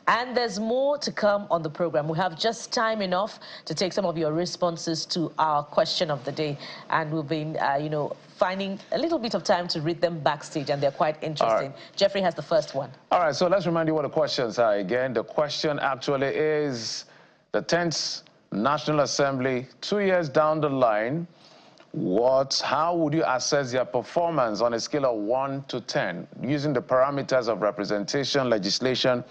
And there's more to come on the program. We have just time enough to take some of your responses to our question of the day. And we've been, finding a little bit of time to read them backstage, and they're quite interesting. Right. Jeffrey has the first one. All right, so let's remind you what the questions are again. The question actually is the 10th National Assembly, 2 years down the line, how would you assess their performance on a scale of 1 to 10 using the parameters of representation, legislation,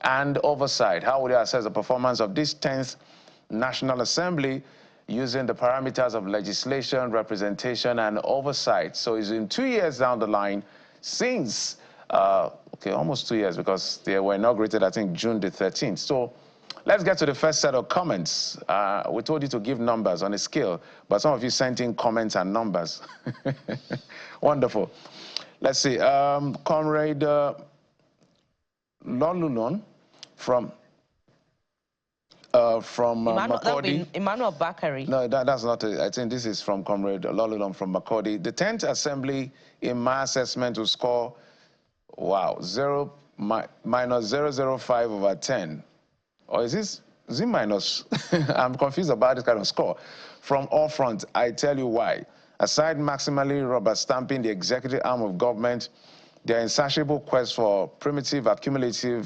and oversight? How would you assess the performance of this 10th National Assembly using the parameters of legislation, representation, and oversight? So it's in 2 years down the line since, almost 2 years, because they were inaugurated, I think, June the 13th. So let's get to the first set of comments. We told you to give numbers on a scale, but some of you sent in comments and numbers. Wonderful. Let's see. Comrade Lolulon from Makurdi. Emmanuel Bakari. No, that's not it. I think this is from Comrade Lolulon from Makurdi. The 10th Assembly, in my assessment, will score, wow, minus 0.005 over 10. Or is it minus? I'm confused about this kind of score. From all fronts, I tell you why. Aside maximally rubber stamping the executive arm of government, their insatiable quest for primitive accumulating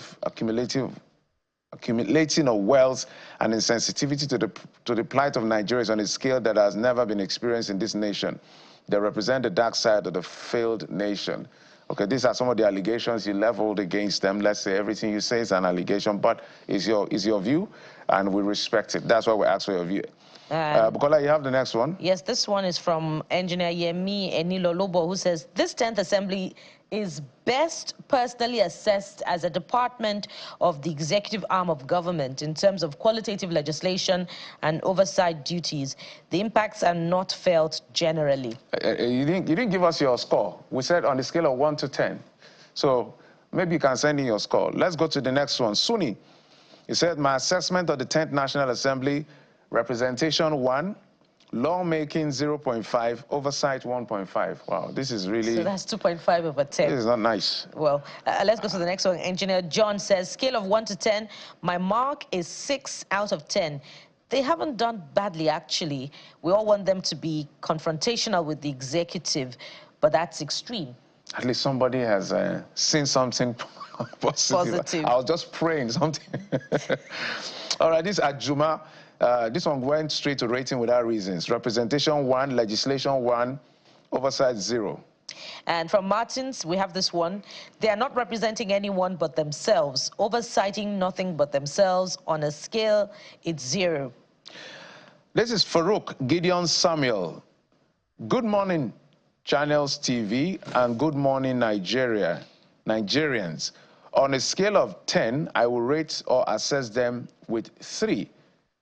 of wealth and insensitivity to the plight of Nigerians on a scale that has never been experienced in this nation. They represent the dark side of the failed nation. Okay, these are some of the allegations you leveled against them. Let's say everything you say is an allegation, but is your view, and we respect it. That's why we ask for your view. Bukola, you have the next one. Yes, this one is from Engineer Yemi Enilolobo, who says, this 10th Assembly is best personally assessed as a department of the executive arm of government in terms of qualitative legislation and oversight duties. The impacts are not felt generally. You didn't give us your score. We said on the scale of 1 to 10. So maybe you can send in your score. Let's go to the next one. Suni, he said, my assessment of the 10th National Assembly, representation 1, lawmaking 0.5, oversight 1.5. Wow, this is really... So that's 2.5 over 10. This is not nice. Well, let's go to the next one. Engineer John says, scale of 1 to 10, my mark is 6 out of 10. They haven't done badly, actually. We all want them to be confrontational with the executive, but that's extreme. At least somebody has seen something positive. I was just praying something. All right, this is Ajuma. This one went straight to rating without reasons. Representation 1, legislation 1, oversight 0. And from Martins, we have this one. They are not representing anyone but themselves, oversighting nothing but themselves. On a scale, it's 0. This is Farouk Gideon Samuel. Good morning, Channels TV, and good morning, Nigerians. On a scale of 10, I will rate or assess them with 3.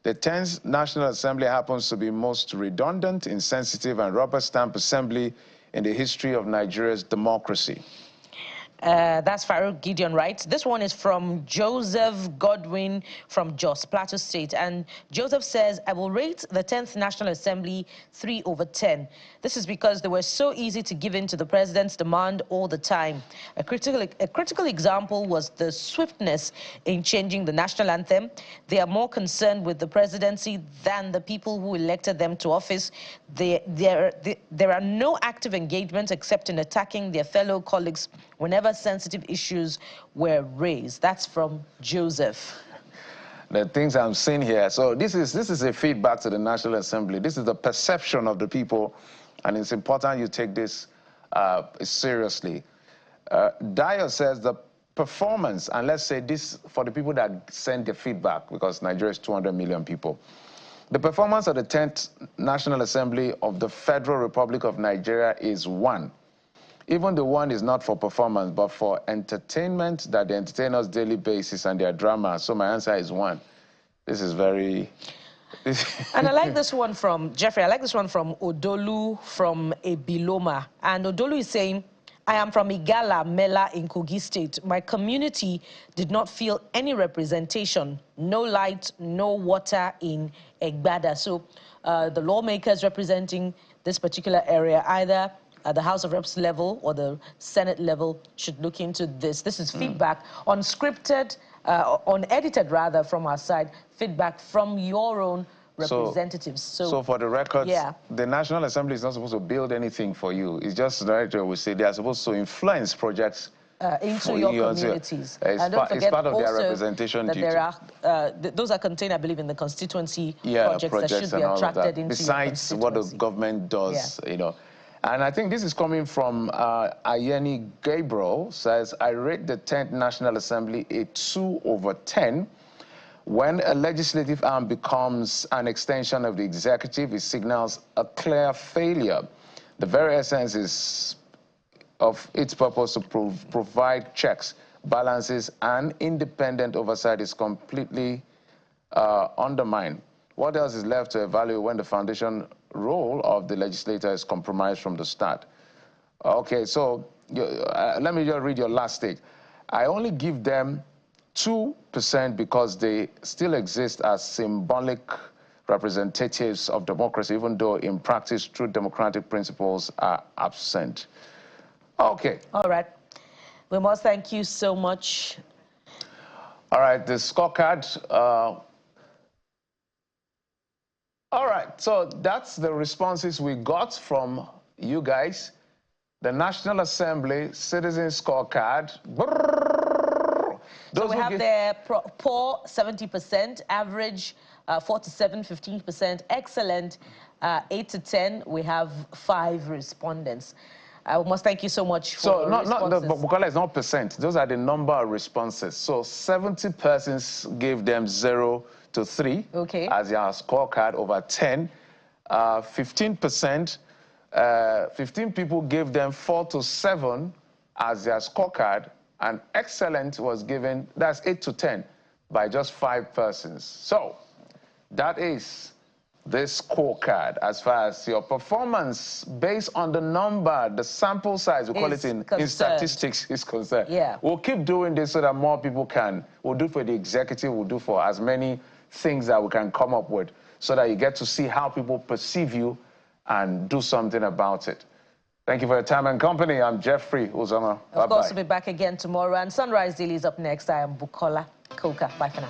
The 10th National Assembly happens to be most redundant, insensitive, and rubber stamp assembly in the history of Nigeria's democracy. That's Farouk Gideon, right? This one is from Joseph Godwin from Jos Plateau State. And Joseph says, I will rate the 10th National Assembly 3 over 10. This is because they were so easy to give in to the president's demand all the time. A critical example was the swiftness in changing the national anthem. They are more concerned with the presidency than the people who elected them to office. There are no active engagements except in attacking their fellow colleagues whenever sensitive issues were raised. That's from Joseph. The things I'm seeing here. So this is a feedback to the National Assembly. This is the perception of the people, and it's important you take this seriously. Dio says the performance, and let's say this for the people that send the feedback, because Nigeria is 200 million people. The performance of the 10th National Assembly of the Federal Republic of Nigeria is 1. Even the 1 is not for performance, but for entertainment, that they entertain us daily basis and their drama. So my answer is 1. This is very... And I like this one from, Jeffrey, I like this one from Odolu from Ebiloma. And Odolu is saying, I am from Igala, Mela in Kogi State. My community did not feel any representation, no light, no water in Egbada. So the lawmakers representing this particular area either the House of Reps level or the Senate level should look into this. This is feedback unscripted, unedited rather, from our side, feedback from your own representatives. So for the record, the National Assembly is not supposed to build anything for you. It's just, the director will say, they are supposed to influence projects into your communities. And don't forget, it's part of their representation that duty. There are, those are contained, I believe, in the constituency projects that should be attracted into besides what the government does, you know. And I think this is coming from Ayeni Gabriel, says, I rate the 10th National Assembly a 2/10. When a legislative arm becomes an extension of the executive, it signals a clear failure. The very essence of its purpose to provide checks, balances, and independent oversight is completely undermined. What else is left to evaluate when the foundation role of the legislator is compromised from the start? Okay, so let me just read your last state. I only give them 2% because they still exist as symbolic representatives of democracy, even though in practice true democratic principles are absent. Okay. All right. We must thank you so much. All right, the scorecard. All right, so that's the responses we got from you guys. The National Assembly Citizen Scorecard. So we have there poor 70%, average 47, 15%, excellent 8 to 10. We have 5 respondents. I must thank you so much for Bukola, it's not percent. Those are the number of responses. So 70 persons gave them 0 to 3 as their scorecard over 10. 15%, 15 people gave them 4 to 7 as their scorecard. And excellent was given, that's 8 to 10, by just 5 persons. So that is this scorecard as far as your performance based on the number, the sample size, we call it in statistics, is concerned. Yeah. We'll keep doing this so that more people can. We'll do for the executive, we'll do for as many things that we can come up with so that you get to see how people perceive you and do something about it. Thank you for your time and company. I'm Jeffrey Uzoma. Of course, we'll be back again tomorrow. And Sunrise Daily is up next. I am Bukola Koka. Bye for now.